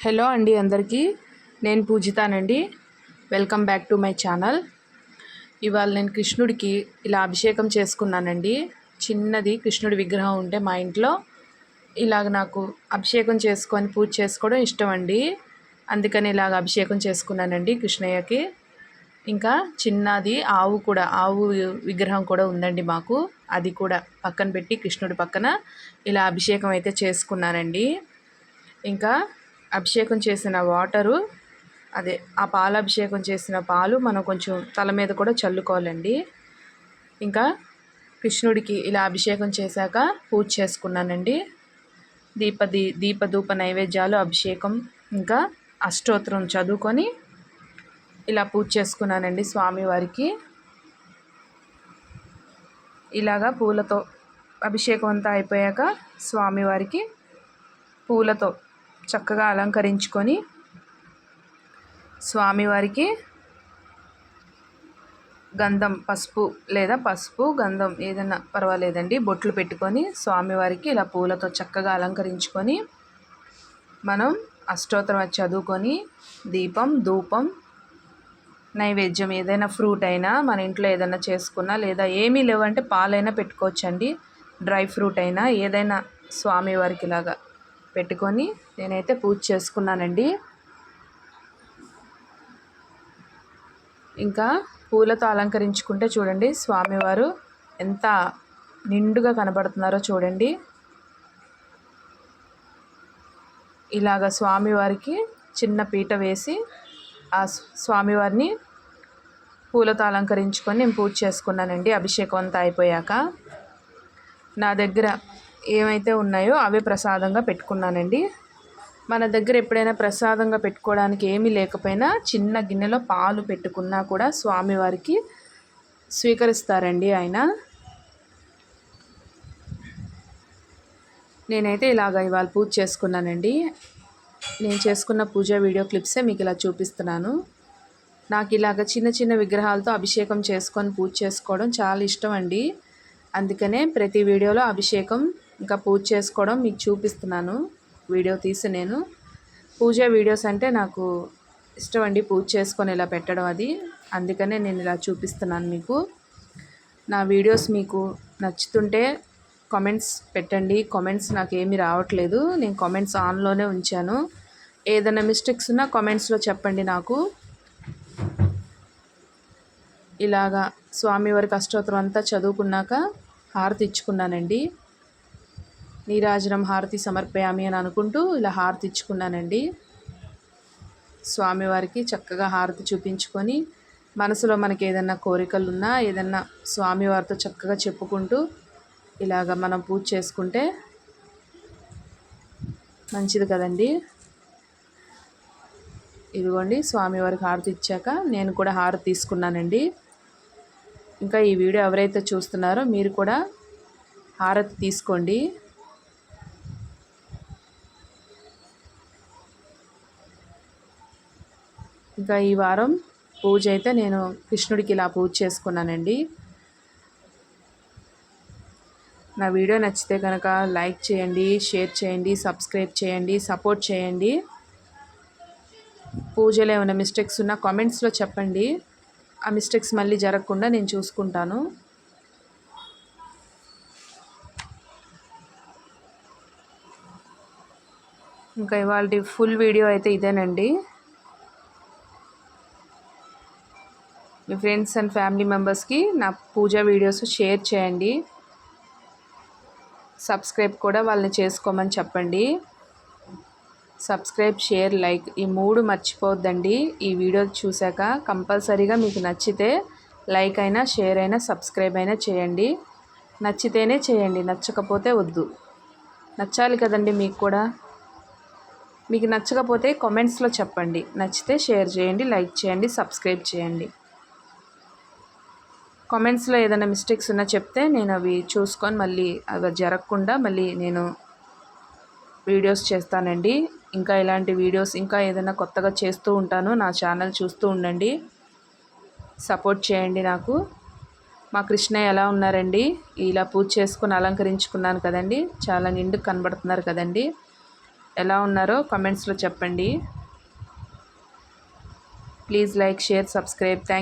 Hello అండి అందరికీ, నేను పూజితానండి. Welcome back to my channel. ఇవాళ నేను కృష్ణుడికి ఇలా అభిషేకం చేసుకున్నానండి. చిన్నది కృష్ణుడి విగ్రహం ఉంటే మా ఇంట్లో ఇలాగ నాకు అభిషేకం చేసుకొని పూజ చేసుకోవడం ఇష్టం అండి. అందుకని ఇలాగ అభిషేకం చేసుకున్నానండి కృష్ణయ్యకి. ఇంకా చిన్నది ఆవు విగ్రహం కూడా ఉందండి మాకు. అది కూడా పక్కన పెట్టి కృష్ణుడి పక్కన ఇలా అభిషేకం అయితే చేసుకున్నానండి. ఇంకా అభిషేకం చేసిన వాటరు, ఆ పాలాభిషేకం చేసిన పాలు మనం కొంచెం తల మీద కూడా చల్లుకోవాలండి. ఇంకా కృష్ణుడికి ఇలా అభిషేకం చేశాక పూజ చేసుకున్నానండి. దీపధూప నైవేద్యాలు, అభిషేకం, ఇంకా అష్టోత్తరం చదువుకొని ఇలా పూజ చేసుకున్నానండి స్వామివారికి. ఇలాగా పూలతో అభిషేకం అంతా అయిపోయాక స్వామివారికి పూలతో చక్కగా అలంకరించుకొని స్వామివారికి గంధం, పసుపు గంధం ఏదైనా పర్వాలేదండి, బొట్లు పెట్టుకొని స్వామివారికి ఇలా పూలతో చక్కగా అలంకరించుకొని మనం అష్టోత్తరం చదువుకొని దీపం, ధూపం, నైవేద్యం ఏదైనా ఫ్రూట్ అయినా మన ఇంట్లో ఏదైనా చేసుకున్నా, లేదా ఏమీ లేవంటే పాలైనా పెట్టుకోవచ్చండి, డ్రై ఫ్రూట్ అయినా ఏదైనా స్వామివారికి ఇలాగా పెట్టుకొని నేనైతే పూజ చేసుకున్నానండి. ఇంకా పూలతో అలంకరించుకుంటే చూడండి స్వామివారు ఎంత నిండుగా కనబడుతున్నారో చూడండి. ఇలాగ స్వామివారికి చిన్న పీట వేసి ఆ స్వామివారిని పూలతో అలంకరించుకొని నేను పూజ చేసుకున్నానండి. అభిషేకం అంతా అయిపోయాక నా దగ్గర ఏమైతే ఉన్నాయో అవే ప్రసాదంగా పెట్టుకున్నానండి. మన దగ్గర ఎప్పుడైనా ప్రసాదంగా పెట్టుకోవడానికి ఏమీ లేకపోయినా చిన్న గిన్నెలో పాలు పెట్టుకున్నా కూడా స్వామివారికి స్వీకరిస్తారండి ఆయన. నేనైతే ఇవాళ పూజ చేసుకున్నానండి. నేను చేసుకున్న పూజ వీడియో క్లిప్సే మీకు ఇలా చూపిస్తున్నాను. నాకు ఇలాగ చిన్న చిన్న విగ్రహాలతో అభిషేకం చేసుకొని పూజ చేసుకోవడం చాలా ఇష్టం అండి. అందుకనే ప్రతి వీడియోలో అభిషేకం ఇంకా పూజ చేసుకోవడం మీకు చూపిస్తున్నాను. వీడియో తీసి నేను పూజ వీడియోస్ అంటే నాకు ఇష్టం అండి, పూజ చేసుకొని ఇలా పెట్టడం అది. అందుకనే నేను ఇలా చూపిస్తున్నాను మీకు. నా వీడియోస్ మీకు నచ్చుతుంటే కామెంట్స్ పెట్టండి. కామెంట్స్ నాకు ఏమీ రావట్లేదు, నేను కామెంట్స్ ఆన్లోనే ఉంచాను. ఏదైనా మిస్టేక్స్ ఉన్నా కామెంట్స్లో చెప్పండి నాకు. ఇలాగా స్వామివారికి అష్టోత్తరం అంతా చదువుకున్నాక హారతి ఇచ్చుకున్నానండి. నీరాజనం హారతి సమర్పయామి అని అనుకుంటూ ఇలా హారతి ఇచ్చుకున్నానండి. స్వామివారికి చక్కగా హారతి చూపించుకొని మనసులో మనకి ఏదన్నా కోరికలు ఉన్నా ఏదన్నా స్వామివారితో చక్కగా చెప్పుకుంటూ ఇలాగ మనం పూజ చేసుకుంటే మంచిది కదండి. ఇదిగోండి స్వామివారికి హారతి ఇచ్చాక నేను కూడా హారతి తీసుకున్నానండి. ఇంకా ఈ వీడియో ఎవరైతే చూస్తున్నారో మీరు కూడా హారతి తీసుకోండి. ఇంకా ఈ వారం పూజ అయితే నేను కృష్ణుడికి ఇలా పూజ చేసుకున్నానండి. నా వీడియో నచ్చితే కనుక లైక్ చేయండి, షేర్ చేయండి, సబ్స్క్రైబ్ చేయండి, సపోర్ట్ చేయండి. పూజలో ఏమైనా మిస్టేక్స్ ఉన్నా కామెంట్స్లో చెప్పండి. ఆ మిస్టేక్స్ మళ్ళీ జరగకుండా నేను చూసుకుంటాను. ఇంకా ఇవాళ ఫుల్ వీడియో అయితే ఇదేనండి. మీ ఫ్రెండ్స్ అండ్ ఫ్యామిలీ మెంబర్స్కి నా పూజా వీడియోస్ షేర్ చేయండి. సబ్స్క్రైబ్ కూడా వాళ్ళని చేసుకోమని చెప్పండి. సబ్స్క్రైబ్, షేర్, లైక్ ఈ 3 మర్చిపోవద్దండి. ఈ వీడియో చూశాక కంపల్సరీగా మీకు నచ్చితే లైక్ అయినా, షేర్ అయినా, సబ్స్క్రైబ్ అయినా చేయండి. నచ్చితేనే చేయండి, నచ్చకపోతే వద్దు. నచ్చాలి కదండి మీకు కూడా. మీకు నచ్చకపోతే కామెంట్స్లో చెప్పండి. నచ్చితే షేర్ చేయండి, లైక్ చేయండి, సబ్స్క్రైబ్ చేయండి. కామెంట్స్లో ఏదైనా మిస్టేక్స్ ఉన్నా చెప్తే నేను అవి చూసుకొని మళ్ళీ అవి జరగకుండా మళ్ళీ నేను వీడియోస్ చేస్తానండి. ఇంకా ఇలాంటి వీడియోస్ ఇంకా ఏదైనా కొత్తగా చేస్తూ ఉంటాను. నా ఛానల్ చూస్తూ ఉండండి, సపోర్ట్ చేయండి నాకు. మా కృష్ణయ్య ఎలా ఉన్నారండి? ఇలా పూజ చేసుకుని అలంకరించుకున్నాను కదండి, చాలా నిండుగా కనబడుతున్నారు కదండి. ఎలా ఉన్నారో కామెంట్స్లో చెప్పండి. Please like, share, subscribe. Thank